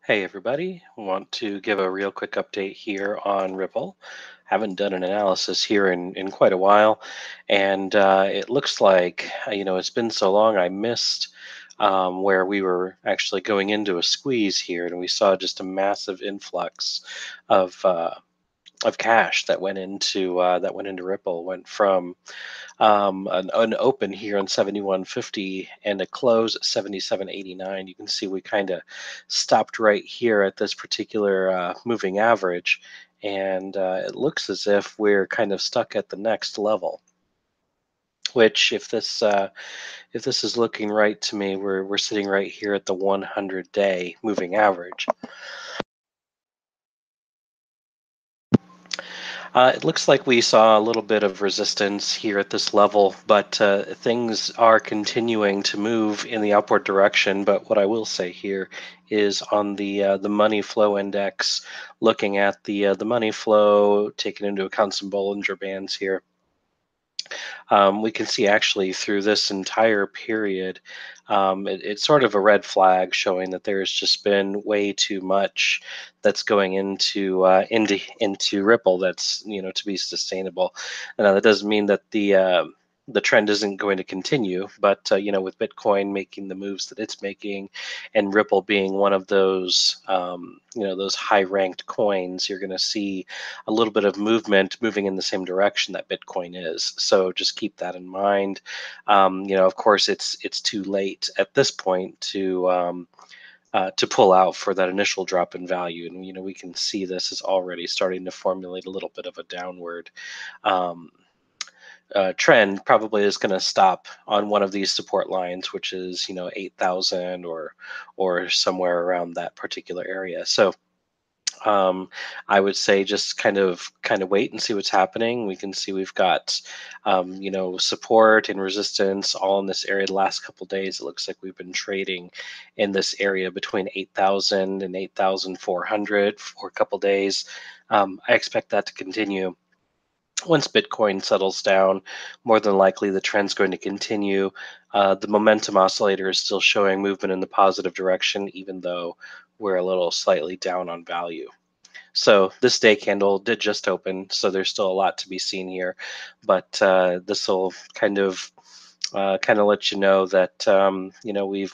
Hey everybody, want to give a real quick update here on Ripple. Haven't done an analysis here in quite a while, and it looks like, it's been so long I missed where we were actually going into a squeeze here, and we saw just a massive influx of uh, of cash that went into Ripple. Went from an open here on 71.50 and a close at 77.89. You can see we kind of stopped right here at this particular moving average, and it looks as if we're kind of stuck at the next level. Which, if this is looking right to me, we're sitting right here at the 100-day moving average. It looks like we saw a little bit of resistance here at this level, but things are continuing to move in the upward direction. But what I will say here is on the money flow index, looking at the money flow, taking into account some Bollinger Bands here, we can see actually through this entire period, it's sort of a red flag showing that there's just been way too much that's going into Ripple that's to be sustainable. Now that doesn't mean that the trend isn't going to continue, but with Bitcoin making the moves that it's making, and Ripple being one of those those high ranked coins, you're going to see a little bit of movement moving in the same direction that Bitcoin is. So just keep that in mind. Of course, it's too late at this point to pull out for that initial drop in value, and we can see this is already starting to formulate a little bit of a downward. Um, Trend probably is going to stop on one of these support lines, which is 8,000 or somewhere around that particular area. So um, I would say just kind of wait and see what's happening. We can see we've got support and resistance all in this area. The last couple of days, it looks like we've been trading in this area between 8,000 and 8,400 for a couple days. I expect that to continue. Once Bitcoin settles down, more than likely the trend's going to continue. The momentum oscillator is still showing movement in the positive direction, even though we're a little slightly down on value. So this day candle did just open, so there's still a lot to be seen here, but this will kind of let you know that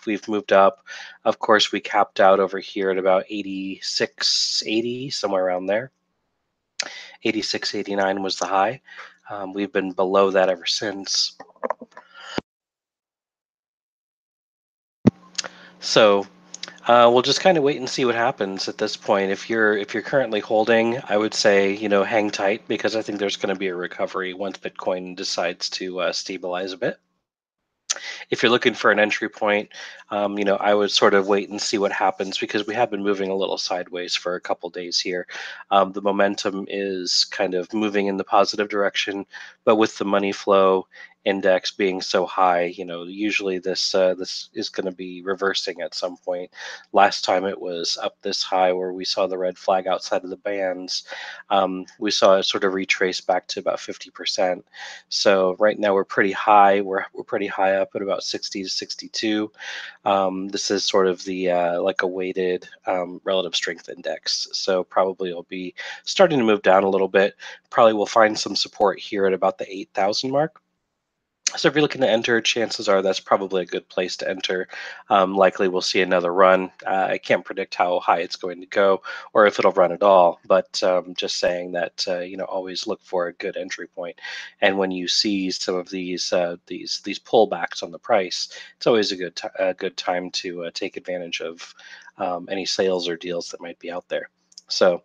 we've moved up. Of course, we capped out over here at about 86.80, somewhere around there. 86.89 was the high. We've been below that ever since. So we'll just kind of wait and see what happens at this point. If you're currently holding, I would say hang tight, because I think there's going to be a recovery once Bitcoin decides to stabilize a bit. If you're looking for an entry point, I would sort of wait and see what happens, because we have been moving a little sideways for a couple days here. The momentum is kind of moving in the positive direction, but with the money flow index being so high, usually this is going to be reversing at some point. Last time it was up this high where we saw the red flag outside of the bands, we saw it sort of retrace back to about 50%. So right now we're pretty high. We're pretty high up at about 60 to 62. This is sort of the like a weighted relative strength index. So probably it'll be starting to move down a little bit. Probably we'll find some support here at about the 8,000 mark. So if you're looking to enter, chances are that's probably a good place to enter. Likely we'll see another run. I can't predict how high it's going to go or if it'll run at all, but just saying that always look for a good entry point. And when you see some of these pullbacks on the price, it's always a good time to take advantage of any sales or deals that might be out there. So,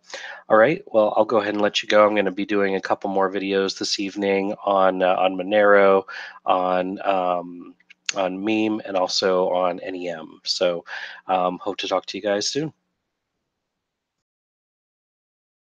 all right. Well, I'll go ahead and let you go. I'm going to be doing a couple more videos this evening on Monero, on Meme, and also on NEM. So, hope to talk to you guys soon.